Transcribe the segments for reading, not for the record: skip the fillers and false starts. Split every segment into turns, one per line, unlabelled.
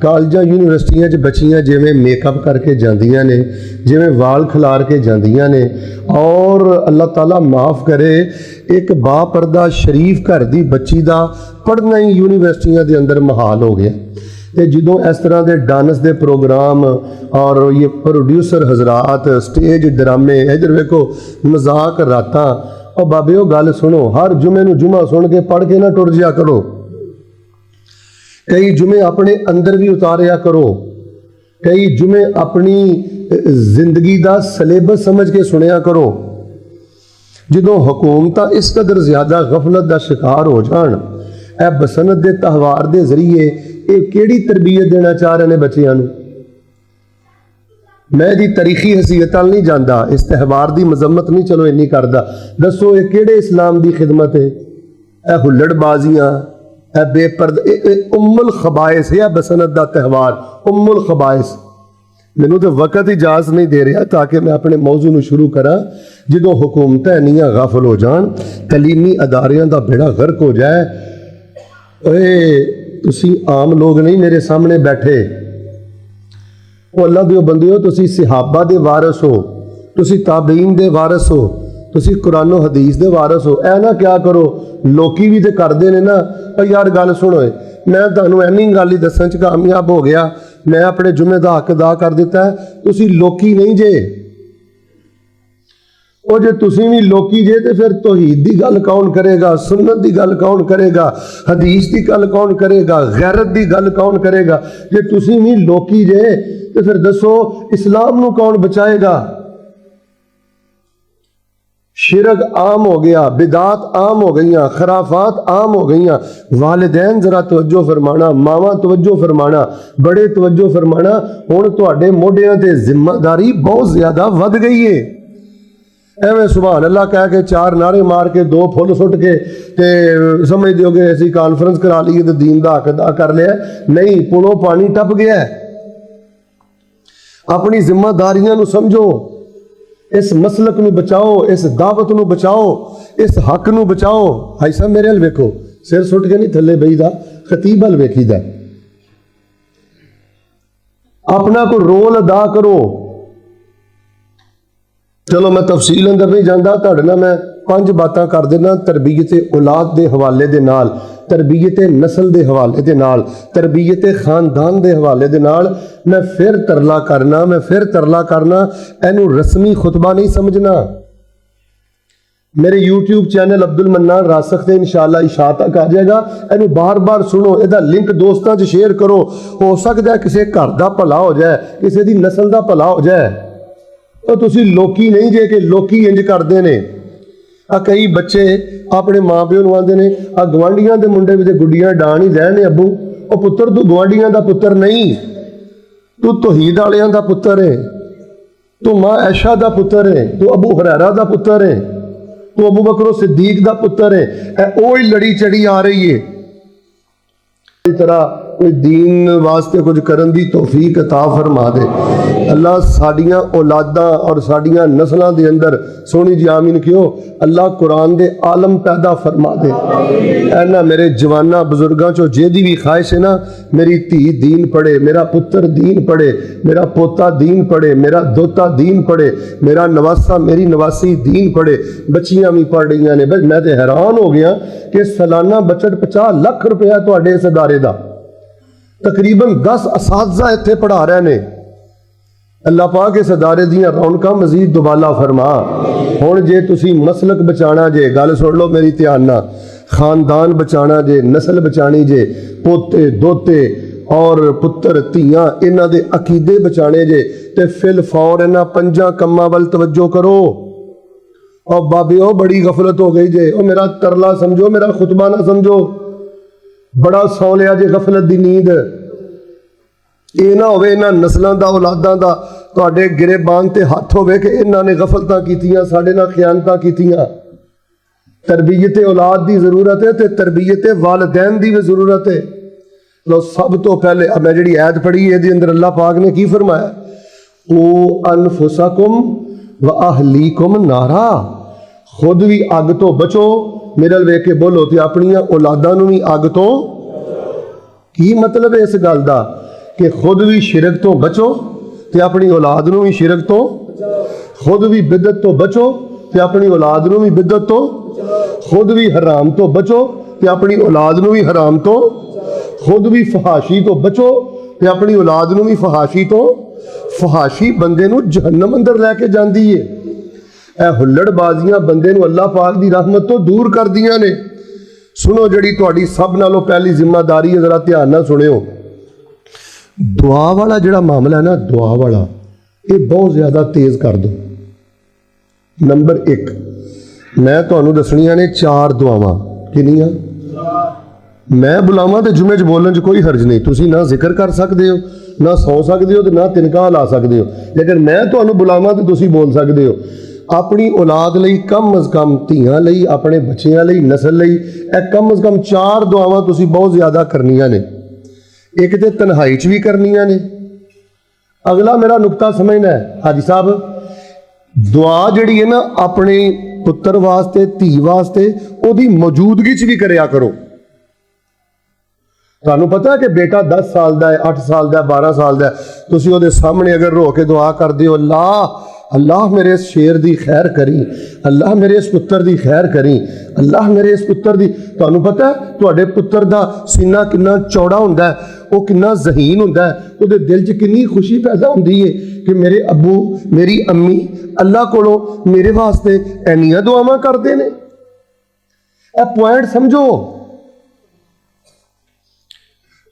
ਕਾਲਜਾਂ ਯੂਨੀਵਰਸਿਟੀਆਂ 'ਚ ਬੱਚੀਆਂ ਜਿਵੇਂ ਮੇਕਅਪ ਕਰਕੇ ਜਾਂਦੀਆਂ ਨੇ, ਜਿਵੇਂ ਵਾਲ ਖਿਲਾਰ ਕੇ ਜਾਂਦੀਆਂ ਨੇ, ਔਰ ਅੱਲਾਹ ਤਾਲਾ ਮਾफ़ करे एक बापरदा शरीफ घर की बच्ची का पढ़ना ही यूनीवर्सिटियां के अंदर महाल हो गया। तो जो इस तरह के डांस के प्रोग्राम और ये प्रोड्यूसर हजरात स्टेज ड्रामे इधर वेखो मजाक रातां, और बाबे वो गल सुनो, हर जुमे नूं जुमा सुन के पढ़ के ना टुर जिया करो, कई जुमे अपने अंदर भी उतारिया करो, कई जुमे अपनी जिंदगी का सलेबस समझ के सुनिया करो। जो हुकूमत इस कदर ज़्यादा गफलत का शिकार हो जान, ए बसंत के त्यौहार के जरिए ये किहड़ी तरबीयत देना चाह रहे हैं बच्चों नूं। मैं जी तारीखी हसीयत नहीं जाता, इस त्यौहार की मजम्मत नहीं चलो इन्नी करता, दसो ये किहड़े इस्लाम की खिदमत है? ए हुल्लड़बाजियां, ए बेपर्द उम्मुल खबाइस है बसंत का त्यौहार, उम्मुल खबाइस। मैनू तो वक़्त इजाज़त नहीं दे रहा ताकि मैं अपने मौजू नूं शुरू करा। जो हुकूमत इन्नियां गाफिल हो जान, तलीमी अदारियां का बेड़ा गर्क हो जाए। तुसी आम लोग नहीं मेरे सामने बैठे, वो अल्लाह दे बंदे हो, तुसी सहाबा दे वारस हो, तुसी ताबीन दे वारस हो, तुसी कुरान और हदीस दे वारस हो। ऐ ना क्या करो, लोकी भी तो करते हैं ना। पर यार गल सुनो, मैं तुहानूं इन्नी गल ही दस्सण च कामयाब हो गया, मैं अपने जुमे का हक अदा कर दिता है। तुसी लोकी नहीं जे, और जे तुसी भी लोकी जे तो फिर तौहीद की गल कौन करेगा, सुन्नत की गल कौन करेगा, हदीस की गल कौन करेगा, गैरत की गल कौन करेगा? जे तुसी भी लोकी जे तो फिर दसो इस्लाम नूं कौन बचाएगा? शिरक आम हो गया, बिदात आम हो गई, खराफात आम हो गई। वालिदैन जरा तवज्जो फरमाना, मावां तवज्जो फरमाना, बड़े तवज्जो फरमाना। हुण तुहाडे मोढियां ते जिम्मेदारी बहुत ज्यादा वध गई है। एवें सुभान अल्लाह कह के चार नारे मार के दो फुल सुट के ते समझ दोगे असीं कॉन्फ्रेंस करा ली तो दीन दा हक अदा कर लिया। नहीं, पुलों पानी टप गया। अपनी जिम्मेदारियां नूं समझो, इस मसलक नूं बचाओ, इस दावत नूं बचाओ, इस हक नूं बचाओ। भाई साहब मेरे हल वेखो, सिर सुट के नहीं थले बहीदा, खतीब हल वेखीदा। अपना कोई रोल अदा करो। चलो मैं तफसील अंदर नहीं जाता, तुहाडे नाल मैं 5 बातां कर देना तरबीयत औलाद के हवाले दे नाल, तरबीयत नस्ल के हवाले दे नाल, तरबीयत खानदान के हवाले दे नाल। मैं फिर तरला करना, मैं फिर तरला करना, इनू रस्मी खुतबा नहीं समझना। मेरे यूट्यूब चैनल अब्दुल मन्नान रासख से इंशाअल्लाह इशा तक आ जाएगा। इनू बार बार सुनो, इसका लिंक दोस्तों च शेयर करो। हो सकता है किसी घर का भला हो जाए, किसी की नस्ल का भला हो जाए। तो तुसी लोकी नहीं जे कि लोकी इंज करते ने। कई बच्चे अपने माँ प्यो नूं आंदे ने, आ गवांढियां दे मुंडे भी ते गुड्डियां डाण ही रहने अब्बू। ओ पुत्तर तू गवांढियां दा पुत्तर नहीं, तू तौहीद वालियां दा पुत्तर है, तू माँ ऐशा दा पुत्तर है, तू अबू हुरैरा दा पुत्तर है, तू अबू बकर सिद्दीक दा पुत्तर है। ए ओ ही लड़ी चढ़ी आ रही है। इस तरह कोई दीन वास्ते कुछ करन दी तौफीक अता फरमा दे अल्लाह। साडियां औलादां और साडियां नस्लां दे अंदर सोहनी जी आमीन क्यों अल्लाह कुरान दे आलम पैदा फरमा दे। ऐना मेरे जवाना बुजुर्गां चो जेदी भी ख्वाहिश है ना, मेरी धी दीन पढ़े, मेरा पुत्र दीन पढ़े, मेरा पोता दीन पढ़े, मेरा दोता दीन पढ़े, मेरा नवासा मेरी नवासी दीन पढ़े। बच्चियां भी पढ़ रही ने। बस मैं तो हैरान हो गया कि सालाना बजट 50 लाख रुपया तुहाडे इस अदारे दा, तकरीबन 10 असातिज़ा इत्थे पढ़ा रहे ने। अल्लाह पाक इस अदारे दियां रौनकां मजीद दुबाला फरमा। हुण जे तुसी मसलक बचाना जे, गल सुन लो मेरी ध्यान नाल, खानदान बचाना जे, नस्ल बचानी जे, पोते दोते और पुत्र धियां इन्हां दे अकीदे बचाने जे, ते फिल फौर इन्हां 5 कम्मां वल तवज्जो करो। और बाबे ओ बड़ी गफलत हो गई जे, ओ मेरा तरला समझो, मेरा खुतबा ना समझो। बड़ा सौ लिया जे गफलत दी नींद। ये ना होवे इन्हां नस्लों का औलादां का तुहाडे गिरेबान ते हथ होवे कि इन्हां ने गफलतां कीतियां, साडे नाल खियानतां कीतियां। तरबीयत औलाद की जरूरत है, तो तरबीयत वालिदैन की भी जरूरत है। लो सब तो पहले मैं जिहड़ी आयत पढ़ी है इहदे अंदर अल्लाह पाक ने की फरमाया, ओ अनफुसकुम व अहलीकुम नारा, खुद भी अग तो बचो, मेरे वेख के बोलो, तो अपनियां औलादां नूं भी अग तो। की मतलब है इस गल का कि खुद भी शिरक तो बचो ते अपनी औलाद नूं भी शिरक तो, खुद भी बिदत तो बचो ते अपनी औलाद नूं भी बिदत तो, खुद भी हराम तो बचो ते अपनी औलाद नूं भी हराम तो, खुद भी फहाशी तो बचो ते अपनी औलाद नूं भी फहाशी तो। फहाशी बंदे नूं जहन्नम अंदर लैके जांदी है। ਇਹ ਹੁੱਲੜਬਾਜ਼ੀਆਂ ਬੰਦੇ ਨੂੰ ਅੱਲਾਹ ਪਾਕ ਦੀ ਰਹਿਮਤ ਤੋਂ ਦੂਰ ਕਰਦੀਆਂ ਨੇ। ਸੁਣੋ ਜਿਹੜੀ ਤੁਹਾਡੀ ਸਭ ਨਾਲੋਂ ਪਹਿਲੀ ਜ਼ਿੰਮੇਵਾਰੀ ਹੈ, ਜ਼ਰਾ ਧਿਆਨ ਨਾਲ ਸੁਣਿਓ। ਦੁਆ ਵਾਲਾ ਜਿਹੜਾ ਮਾਮਲਾ ਹੈ ਨਾ, ਦੁਆ ਵਾਲਾ, ਇਹ ਬਹੁਤ ਜ਼ਿਆਦਾ ਤੇਜ਼ ਕਰ ਦਿਓ। ਨੰਬਰ 1, ਮੈਂ ਤੁਹਾਨੂੰ ਦੱਸਣੀਆਂ ਨੇ 4 ਦੁਆਵਾਂ। ਕਿੰਨੀਆਂ? ਮੈਂ ਬੁਲਾਵਾਂ ਤੇ ਜੁਮੇ 'ਚ ਬੋਲਣ 'ਚ ਕੋਈ ਹਰਜ ਨਹੀਂ। ਤੁਸੀਂ ਨਾ ਜ਼ਿਕਰ ਕਰ ਸਕਦੇ ਹੋ, ਨਾ ਸੌ ਸਕਦੇ ਹੋ, ਤੇ ਨਾ ਤਿਨਕਾ ਲਾ ਸਕਦੇ ਹੋ। ਲੇਕਿਨ ਮੈਂ ਤੁਹਾਨੂੰ ਬੁਲਾਵਾਂ ਤੇ ਤੁਸੀਂ ਬੋਲ ਸਕਦੇ ਹੋ। ਆਪਣੀ ਔਲਾਦ ਲਈ ਕਮ ਅਜ਼ ਕਮ, ਧੀਆਂ ਲਈ, ਆਪਣੇ ਬੱਚਿਆਂ ਲਈ, ਨਸਲ ਲਈ, ਇਹ ਕਮ ਅਜ਼ ਕਮ 4 ਦੁਆਵਾਂ ਤੁਸੀਂ ਬਹੁਤ ਜ਼ਿਆਦਾ ਕਰਨੀਆਂ ਨੇ। ਇੱਕ ਤੇ ਤਨਹਾਈ 'ਚ ਵੀ ਕਰਨੀਆਂ ਨੇ। ਅਗਲਾ ਮੇਰਾ ਨੁਕਤਾ ਸਮਝਣਾ ਹੈ ਹਾਜੀ ਸਾਹਿਬ, ਦੁਆ ਜਿਹੜੀ ਹੈ ਨਾ ਆਪਣੇ ਪੁੱਤਰ ਵਾਸਤੇ, ਧੀ ਵਾਸਤੇ, ਉਹਦੀ ਮੌਜੂਦਗੀ 'ਚ ਵੀ ਕਰਿਆ ਕਰੋ। ਤੁਹਾਨੂੰ ਪਤਾ ਕਿ ਬੇਟਾ 10 ਸਾਲ ਦਾ ਹੈ, 8 ਸਾਲ ਦਾ, 12 ਸਾਲ ਦਾ, ਤੁਸੀਂ ਉਹਦੇ ਸਾਹਮਣੇ ਅਗਰ ਰੋ ਕੇ ਦੁਆ ਕਰਦੇ ਹੋ, अल्लाह मेरे इस शेर की खैर करी, अल्लाह मेरे इस पुत्र की खैर करी, अल्लाह मेरे इस पुत्र की, तुहानू पता है तुहाडे पुत्र का सीना कितना चौड़ा हुंदा है, वो कितना जहीन हुंदा है, उहदे दिल च कितनी खुशी पैदा हुंदी है कि मेरे अब्बू, मेरी अम्मी अल्लाह कोलों मेरे वास्ते इन्नियां दुआवां करदे ने। ਇਹ पॉइंट समझो।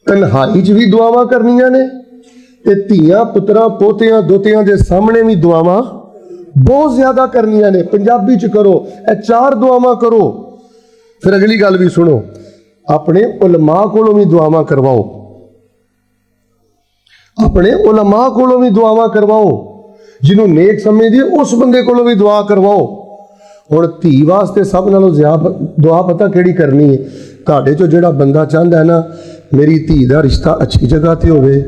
तन्हाई च भी दुआवां करनियां ने ते धीआं पुत्रां पोतियां दोतियां दे सामने भी दुआवां बहुत ज्यादा करनियां ने। पंजाबी च करो, ये 4 दुआवां करो। फिर अगली गल भी सुनो, अपने उलमा कोलों भी दुआवां करवाओ, अपने उलमा कोलों भी दुआवां करवाओ। जिन्हों नेक समझदी है उस बंदे कोलों भी दुआ करवाओ। हुण धी वास्ते सब नालों ज्यादा दुआ पता किहड़ी करनी है? तुहाडे चों जिहड़ा बंदा चाहता है ना मेरी धी का रिश्ता अच्छी जगह ते होवे,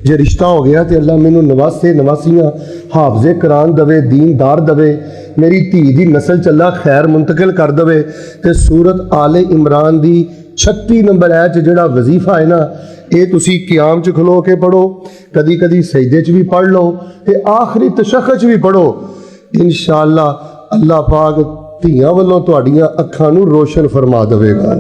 जे रिश्ता हो गया तो अल्लाह मैनू नवासे नवासियां हाफजे कुरान दवे, दीनदार दवे, मेरी धी की नस्ल चला खैर मुंतकिल कर दवे। तो सूरत आले इमरान की 36 नंबर आयत जिहड़ा वजीफा है ना, ये तुसी क़याम च खलो के पढ़ो, कदी कदी सजदे च भी पढ़ लो, तो आखिरी तशक्कुर च भी पढ़ो। इंशाअल्लाह अल्लाह पाक धीआं वल्लों तुहाड़ियां अखां नूं रोशन फरमा देवेगा।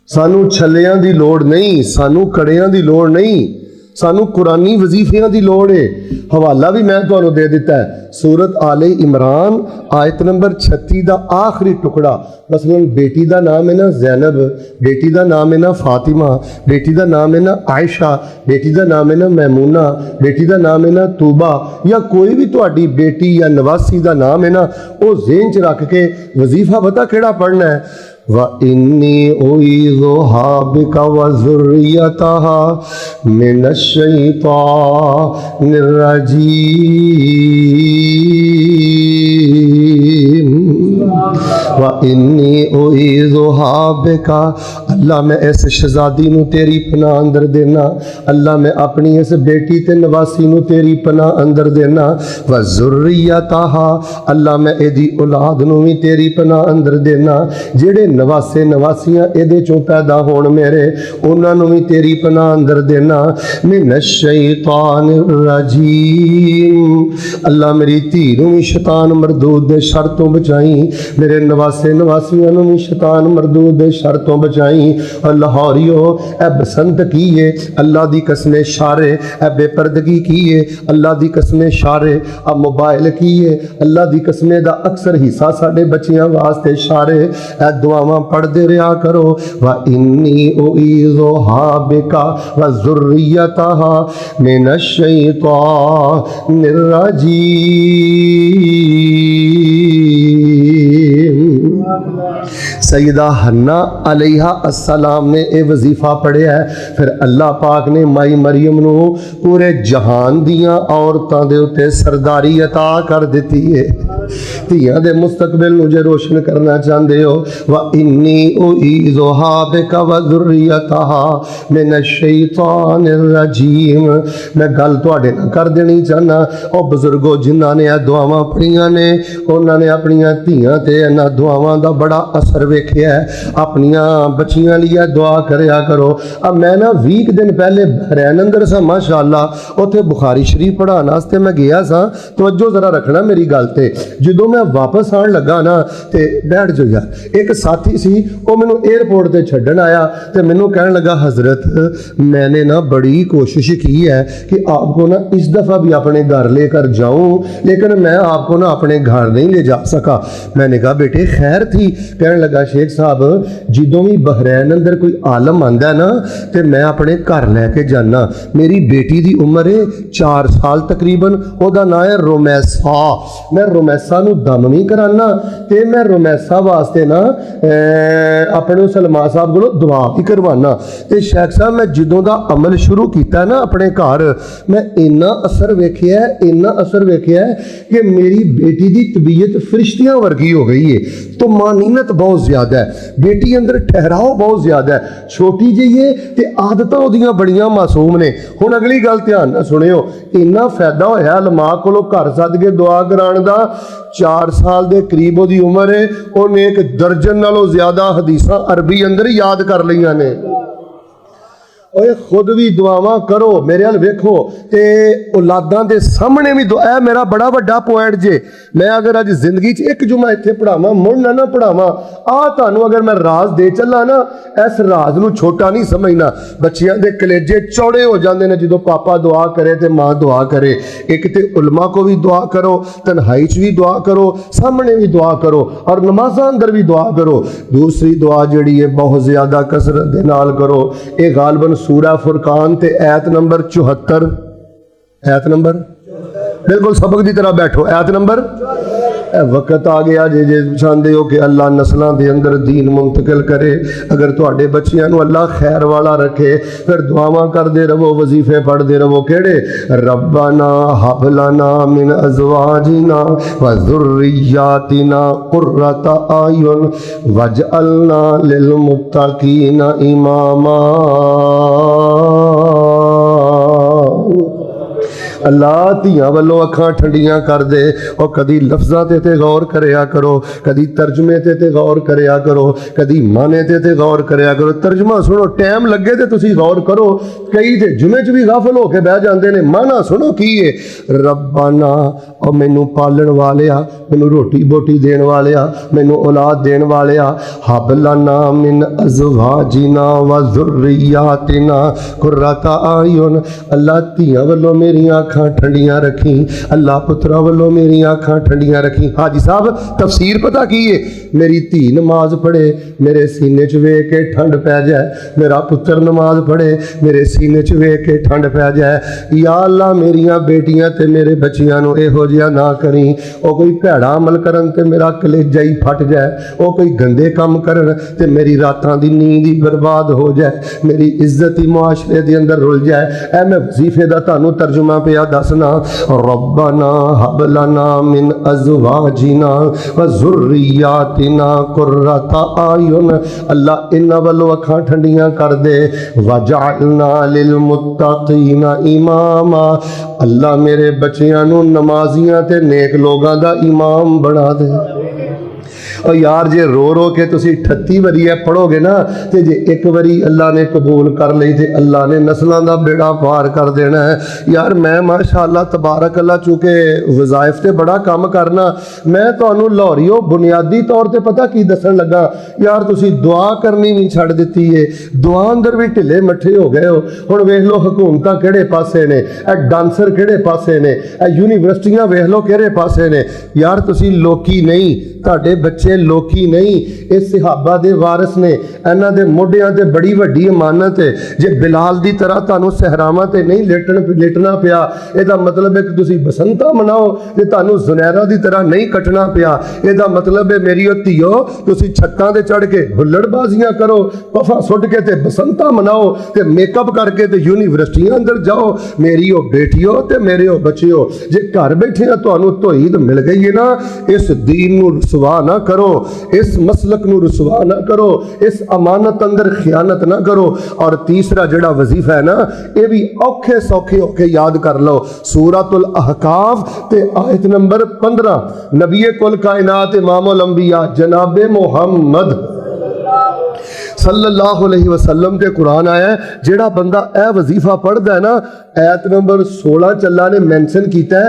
सानू छलियां दी लोड़ नहीं, सानू कड़ियां दी लोड़ नहीं, सानू कुरानी वजीफियां दी लोड़ है। हवाला भी मैं तुहानू दे दिता है, सूरत आले इमरान आयत नंबर 36 का आखिरी टुकड़ा। मसलन बेटी का नाम है ना जैनब, बेटी का नाम है ना फातिमा, बेटी का नाम है ना आयशा, बेटी का नाम है ना मैमूना, बेटी का नाम है ना तूबा, या कोई भी तुहाडी बेटी या नवासी का नाम है ना, वो ज़हन च रख के वजीफा पता केड़ा पढ़ना है? व इन्नी उईज़ुहा बिका व ज़ुर्रियतहा मिनश शैतानिर रजीम। व इन्नी उईज़ुहा बिका, अल्लाह मैं इस शहजादी नू तेरी पनाह अंदर देना, अल्लाह मैं अपनी इस बेटी ते नवासी नू तेरी पनाह अंदर देना। व ज़ुर्रियतहा, अल्लाह मैं एदी औलाद नू भी तेरी पनाह अंदर देना। जेड़े नवासे नवासियां एदे चों पैदा होण मेरे, उन्हां नूं भी तेरी पनाह अंदर देना। मिनश शैतानिर रजीम, अल्लाह मेरी धी नूं भी शैतान मरदूद दे शर तों बचाई, मेरे नवासे नवासियां नूं भी शैतान मरदूद दे शर तों बचाई। और लाहौरियो ए बसंत की है, अल्लाह दी कसमें शारे, ए बेपर्दगी की है, अल्लाह दी कसमें शारे, आ मोबाइल की है, अल्लाह दी कसमें दा अक्सर हिस्सा साडे बच्चियां वास्ते शारे। ए दुआवां पढ़दे रहा करो। व इन्नी उईज़ुहा बिका व ज़ुर्रियतहा मिनश शैतानिर रजीम। सैयदा हन्ना अलैहा अस्सलाम ने यह वजीफा पढ़िया है। फिर अल्लाह पाक ने माई मरियम नू पूरे जहान दियां औरतां दे उत्ते सरदारी अता कर दी है। धीआं दे मुस्तकबिल नू जे रोशन करना चाहते हो, व इन्नी उईज़ुहा बिका व ज़ुर्रियतहा मिनश शैतानिर रजीम। मैं गल तुहाडे नाल कर देनी चाहना, ओ बुजुर्गो जिन्हां ने दुआवां पढ़ियां ने, उन्हां ने अपनियां धीआं ते इन्हां दुआवां दा बड़ा असर वेखिया है। अपनियां बच्चियां लिए दुआ करिया करो। अब मैं ना 20 दिन पहले बहरैन अंदर सा माशाअल्लाह, उत्थे बुखारी शरीफ पढ़ाने वास्ते मैं गया सा। तवज्जो जरा रखना मेरी गल ते। जदों मैं वापस आन लगा ना ते बैठ जो यार, एक साथी सी वो मैनू एयरपोर्ट ते छड्डन आया ते मैनू कहन लगा हजरत मैंने ना बड़ी कोशिश की है कि आपको ना इस दफ़ा भी अपने घर लेकर जाऊं, लेकिन मैं आपको ना अपने घर नहीं ले जा सका। मैंने कहा बेटे खैर थी? कहने लगा शेख साहब जदों भी बहरैन अंदर कोई आलम आंदा है ना तो मैं अपने घर लैके जाना। मेरी बेटी की उम्र है 4 साल तकरीबन, ओदा नाम है रोमैसा। मैं रोमैसा नू दम नहीं कराना ते मैं रोमैसा वास्ते ना अपने सलमान साहब को दुआ भी करवाना। ते शेख साहब मैं जदों दा अमल शुरू किया ना अपने घर, मैं इन्ना असर वेखिया, इन्ना असर वेखिया कि मेरी बेटी की तबीयत फरिश्तियां वर्गी हो गई है। तो मानीनत बहुत ज्यादा है, बेटी अंदर ठहराव बहुत ज्यादा है, छोटी जी है ते आदतां ओदियां बड़ियां मासूम ने। हुण अगली गल ध्यान नाल सुनियो, इन्ना फायदा होया लमा कोलों घर सद के दुआ कराने दा। 4 साल के करीब ओदी उम्र है, उन्हें 1 दर्जन नालों ज्यादा हदीसां अरबी अंदर याद कर लियां ने। ओए खुद भी दुआवां करो, मेरे हाल वेखो ते औलादां दे सामने भी दुआ। मेरा बड़ा वड्डा पॉइंट जे, मैं अगर अज जिंदगी च एक जुमा इत्थे पढ़ावां, मुड़ ना पढ़ावां, तुहानूं अगर मैं राज दे चला ना, इस राज नूं छोटा नहीं समझना। बच्चियां दे कलेजे चौड़े हो जाते हैं जो पापा दुआ करे ते माँ दुआ करे। एक ते उलमा को भी दुआ करो, तन्हाई च भी दुआ करो, सामने भी दुआ करो और नमाज़ां अंदर भी दुआ करो। दूसरी दुआ जिहड़ी है बहुत ज्यादा कसरत दे नाल करो। ये गालबन सूरा फुरकान ते आयत नंबर 74, आयत नंबर बिल्कुल सबक की तरह बैठो, आयत नंबर। वक्त आ गया जे चाहते हो कि अल्लाह नस्लों के अंदर दीन मुंतकिल करे। अगर तुहाडे बच्चियां नूं अल्लाह खैर वाला रखे फिर दुआवां करते रहो, वजीफे पढ़ते रहो। केड़े? रब्बना हब लना मिन अज़वाजिना व ज़ुर्रिय्यातिना कुर्रता आयुन वजअलना लिल मुत्तकीना इमामा। अल्लाह धियां वालों अखां ठंडियां कर दे। और कदी लफ्ज़ां ते गौर करया करो, कदी तर्जमे ते गौर करया करो, कदी माने ते गौर करया करो। तर्जमा सुनो, टाइम लगे तो तुसी गौर करो। कई ते जुमे च भी गाफल होके बह जाते हैं। माना सुनो की है, रब्बाना और मैनू पालन वालिया, मैनू रोटी बोटी देने वालिया, मैनू औलाद देने वालिया, हब लना मिन अज़वाजिना व ज़ुर्रिय्यातिना कुर्रता आयुन। अल्लाह धियां वालों मेरियां अखां ठंडियां रखी, अल्लाह पुत्रा वालों मेरी अखां ठंडियां रखी। हाजी साहब तफसीर पता की है? मेरी धी नमाज पढ़े, मेरे सीने च वेख के ठंड पै जाए। मेरा पुत्र नमाज पढ़े, मेरे सीने च वेख के ठंड पै जाए। या अल्लाह मेरियां बेटियां ते मेरे बच्चियां नूं इहो जिहा ना करी, वो कोई भैड़ा अमल करन ते मेरा कलेजा ही फट जाए, वो कोई गंदे काम करन ते मेरी रातां दी नींद ही बर्बाद हो जाए, मेरी इज्जत ही मुआशरे दे अंदर रुल जाए। ऐ मैं वजीफे दा तुहानूं तर्जुमा पिया दसना, रब्बना हब लना मिन अज़वाजिना व ज़ुर्रिय्यातिना कुर्रता आयुन। अल्लाह इन्हां वालों अखां ठंडियां कर दे। वजअलना लिल मुत्तकीना इमामा। अल्लाह मेरे बच्चियां नूं नमाजियां ते नेक लोगां दा इमाम बना दे। और यार जे रो रो के तुसी 38 वारी है पढ़ोगे ना, तो जे एक बारी अल्लाह ने कबूल कर ली तो अल्लाह ने नस्लों का बेड़ा पार कर देना है। यार मैं माशाअल्लाह तबारक अल्लाह चूँकि वज़ाइफ से बड़ा काम करना, मैं तो लाहौरियो बुनियादी तौर पर पता की दसन लगा। यार तुसी दुआ करनी भी छड़ दी है, दुआ अंदर भी ढिले मट्ठे हो गए हो। हुण वेख लो हुकूमतां किहड़े पासे ने, डांसर किहड़े पासे ने, यूनीवर्सिटियां वेख लो किहड़े पासे ने। यार तुसी लोकी नहीं, तुहाडे बच्चे लोकी नहीं, इस सहाबा दे वारिस ने। इन्हां दे मोढियां ते बड़ी वड्डी अमानत है। जे बिलाल दी तरह तुहानूं सहरावां ते नहीं लेटना पिया, इहदा मतलब है कि तुसी बसंता मनाओ। जे तुहानूं जुनैरा दी तरह नहीं कटना पिया, इहदा मतलब है मेरी धीओ तुसी छत्तां ते चढ़ के हुल्लड़बाजियां करो, पफा सुट के ते बसंता मनाओ ते मेकअप करके ते यूनीवर्सिटियां अंदर जाओ। मेरी ओ बेटियो ते मेरे ओ बच्चियो, जे घर बैठे तुहानूं तौहीद मिल गई है ना, इस दीन नूं रुसवा ना करो। करो, इस मसलक नू रुसवा ना करो, इस अमानत अंदर खियानत ना करो। और तीसरा जड़ा वजीफा है ना, ये भी औखे सौखे होके याद कर लो। सूरतुल अहकाफ ते आयत नंबर 15, नबी कुल कायनात इमामुल अंबिया जनाबे मुहम्मद सल्लल्लाहु अलैहि वसल्लम ते कुरान आया है। जेड़ा बंदा ए वजीफा पढ़दा है ना, आयत नंबर 16 चल्ला ने मैंशन किया है,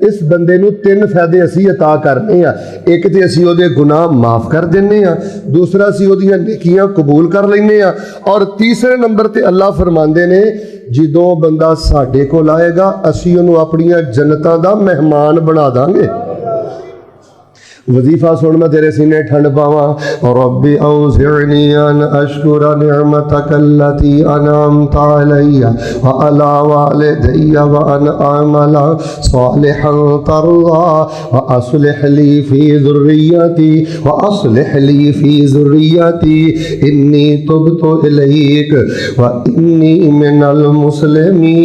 इस बंदे नू 3 फायदे असी अता करने आ। एक ते असी ओदे गुनाह माफ कर देने आ, दूसरा असी ओदियां नेकियां कबूल कर लेने आ, और तीसरे नंबर ते अल्लाह फरमांदे ने जदों बंदा साडे कोल आएगा असी ओनू अपनियां जन्नतां दा मेहमान बना दांगे। वजीफा सुन मैं तेरे सीने ठंड पावा। रब्बी औज़िअनी अन अशकुरा निअमतक अल्लती अनअमता अलैया व अला वालिदैया व अन अअमला सालिहन तर्ज़ा व अस्लिह ली फी ज़ुर्रियती इन्नी तुब्तु इलैक व इन्नी मिनल मुस्लिमीन।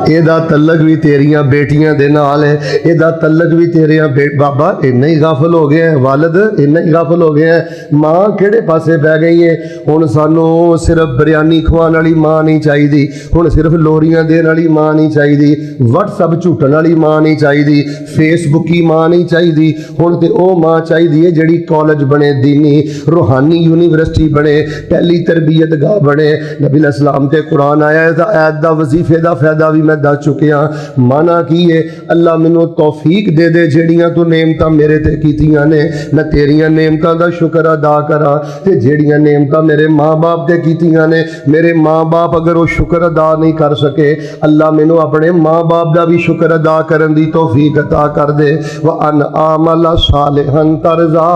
एदा तल्लक भी तेरिया बेटियां दे नाल है, एदा तल्लक भी तेरिया बाबा इन्ना ही गाफल हो गया है, वालद इन्ना ही गाफल हो गया है, मां केड़े पासे पै गई है। हुण सानू सिर्फ बिरयानी खवाने वाली मां नहीं चाहिदी, हुण सिर्फ लोरियां देने वाली मां नहीं चाहिदी, व्हाट्सअप झूठन वाली मां नहीं चाहिदी, फेसबुकी मां नहीं चाहिदी। हुण ते ओ मां चाहिदी है जिहड़ी कॉलेज बने, दीनी रूहानी यूनिवर्सिटी बने, पहली तरबियत गाह बने। नबी अलैहिस्सलाम ते कुरान आया है, ऐत दा वजीफे दा फायदा भी मैं दस चुकिया। माना की है, अल्लाह मैनू तौफीक दे दे जेड़ियां तू नेमतां मेरे ते कीतियां ने, मैं तेरियां नेमतां दा शुक्र अदा करा, ते जेड़ियां नेमतां मेरे माँ बाप ते कीतियां ने, मेरे माँ बाप अगर वो शुक्र अदा नहीं कर सके, अल्लाह मैनू अपने माँ बाप दा भी शुक्र अदा करन दी तौफीक अता कर दे। व अन आमला सालिहन तर्ज़ा।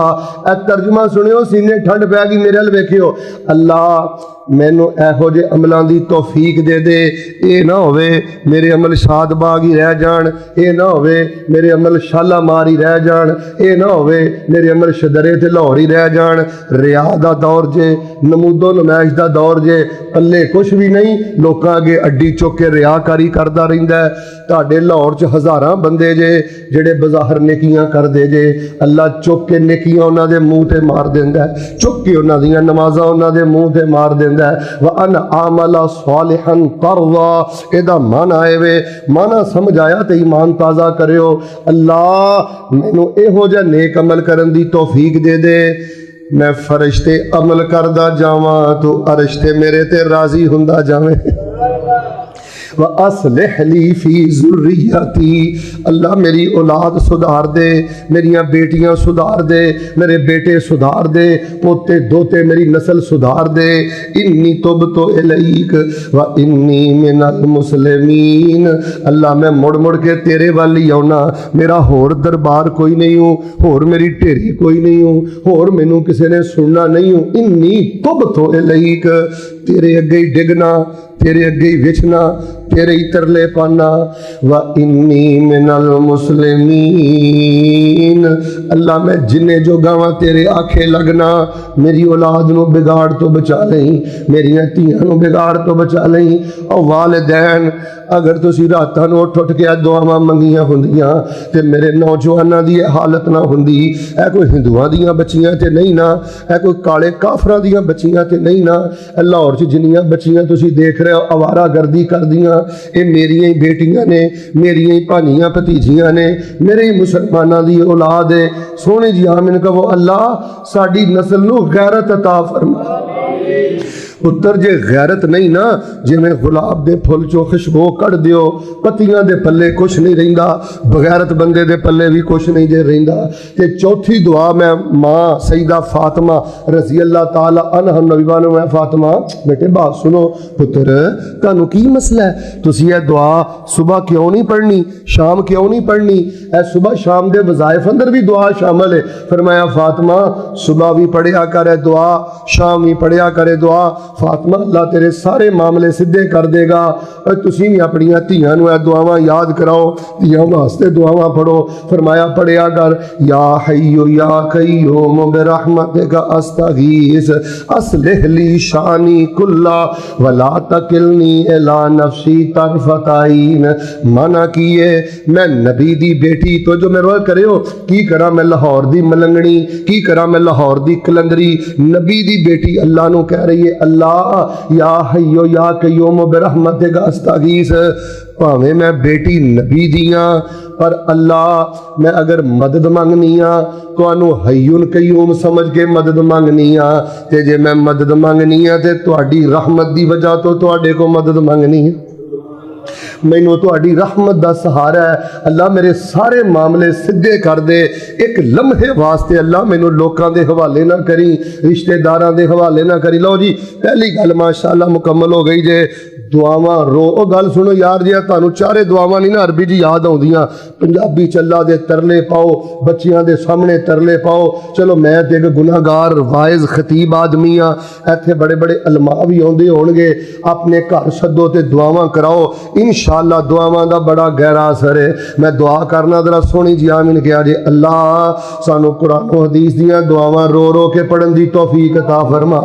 ए तर्जमा सुनियो, सीने ठंड पै गई मेरे अल वेखियो। अल्लाह मैनू एहो जे अमलों की तौफीक दे दे, ये ना होवे मेरे अमल शादबाग ही रह जान, ये ना होवे मेरे अमल शालामार ही रह जान, ये ना होवे मेरे अमल शदरे ते लाहौर ही रह जान। रिया दा दौर जे, नमूदो नमैश दा दौर जे, पल्ले कुछ भी नहीं, लोकां अगे अड्डी चुक के रियाकारी करदा रहिंदा है। तुहाडे लाहौर च हज़ारां बंदे जे जेड़े बाज़ार नेकियां करदे जे, अल्लाह चुक के नेकियां उन्हां दे मूँह ते मार दिंदा है, चुक के उन्हां दियां नमाज़ां उन्हां दे मूँह ते मार दिंदा है। व अन आमला सालिहन तर्ज़ा। एदा माना है वे, माना समझ आया तो ईमान ताज़ा करियो। अल्लाह मैनू एहो जिहा नेक अमल करन दी तौफीक दे दे, मैं फरिश्ते अमल करदा जावां तो अरिश्ते मेरे ते राजी हुंदा जावे। व अस्लिह ली फी ज़ुर्रियती। अल्लाह मेरी औलाद सुधार दे, मेरियां बेटियां सुधार दे, मेरे बेटे सुधार दे, पोते दोते मेरी नस्ल सुधार दे। इन्नी तुब्तु इलैक व इन्नी मिनल मुस्लिमीन। अल्लाह मैं मुड़ मुड़ के तेरे वाल ही आउना, मेरा होर दरबार कोई नहीं हूँ, होर मेरी ढेरी कोई नहीं हूँ, होर मैनू किसी ने सुनना नहीं हूँ। इन्नी तुब्तु इलैक, तेरे अगे ही डिगना, तेरे अगे ही विछना, तेरे ही तरले पाना। व इन्नी मिनल मुस्लिमीन। अल्लाह मैं जिन्ने जो गावां तेरे आखे लगना, मेरी औलाद नू बिगाड़ तो बचा लई, मेरियां धीआं नू बिगाड़ तो बचा लई। और वालिदैन अगर तुसी रातां नू उठ उठ के दुआवां मंगियां हुंदियां ते मेरे नौजवानां दी हालत ना हुंदी। ऐ कोई हिंदुआं दियां बच्चियां ते नहीं ना, ऐ कोई काले काफरां दियां बच्चियां ते नहीं ना। लाहौर च जिन्नियां बच्चियां तुसी देख रहे हो आवारा गर्दी करदियां, ये मेरियां ही बेटियां ने, मेरियां ही भानियां भतीजियां ने, मेरे ही मुसलमानां दी औलाद है। सोहने जी आमीन कहो। अल्लाह साडी नस्ल नू गैरत अता फरमा। पुत्र जे गैरत नहीं ना, जिवें गुलाब दे फुल चो खुशबू कढ़ दियो, पत्तियां दे पल्ले कुछ नहीं रहिंदा, बगैरत बंदे दे पल्ले भी कुछ नहीं जे रहिंदा। ते चौथी दुआ मैं मां सईदा फातिमा रज़ी अल्लाह ताला अन्हा नबीबा नू मैं फातिमा बेटे बात सुनो, पुत्र तुहानू की मसला है, तुसी ये दुआ सुबह क्यों नहीं पढ़नी, शाम क्यों नहीं पढ़नी? ए सुबह शाम दे वज़ाइफ अंदर भी दुआ शामिल है। फरमाया फातिमा सुबह भी पढ़िया करे दुआ, शाम भी पढ़िया करे दुआ। फातिमा अल्लाह तेरे सारे मामले सीधे कर देगा। तुसीं भी अपनियां धीआं नूं इह दुआवां याद कराओ, धीआं वास्ते दुआवां पढ़ो। फरमाया पढ़िया कर, या हय्यु या कय्यूम बिरहमतिका अस्तगीस अस्लिह ली शानी कुल्ला वला तकिलनी इला नफ्सी तरफत आइन। मना किए मैं नबी दी बेटी तो जो मेरे करे हो की करा, मैं लाहौर दी मलंगनी की करा, मैं लाहौर दी कलंदरी। नबी दी बेटी अल्लाह नू कह रही है, अल्लाह या हय्यो या कय्यूम बिरहमतिका अस्तगीस। भावें मैं बेटी नबी दियां पर अल्लाह मैं अगर मदद मंगनी आ तो हय्युन कय्यूम समझ के मदद मंगनी आ, ते जे मैं मदद मंगनी आ ते तुहाडी रहमत दी वजह तो तुहाडे को मदद मंगनी है। मैनू तुहाडी रहमत दा सहारा है। अल्लाह मेरे सारे मामले सीधे कर दे। एक लम्हे वास्ते अल्लाह मैनू लोकां दे हवाले ना करी, रिश्तेदारां दे हवाले ना करी। लो जी पहली गल माशाअल्लाह मुकम्मल हो गई जे। दुआवां रो ओ गल सुनो यार जी, तुहानू चारे दुआवां नहीं ना अरबी जी याद आउंदियां, पंजाबी च अल्लाह दे तरले पाओ, बच्चियां दे सामने तरले पाओ। चलो मैं ते एक गुनाहगार वाइज खतीब आदमी हाँ, इत्थे बड़े बड़े अलमा भी आउंदे होणगे। अपने घर सदो ते दुआवां कराओ, इंशाअल्लाह दुआवां दा बड़ा गहरा असर है। मैं दुआ करना जरा सोहनी जी आमीन कहा जे। अल्लाह सानू कुरान हदीस दियां दुआवां रो रो के पढ़न दी तौफीक अता फरमा।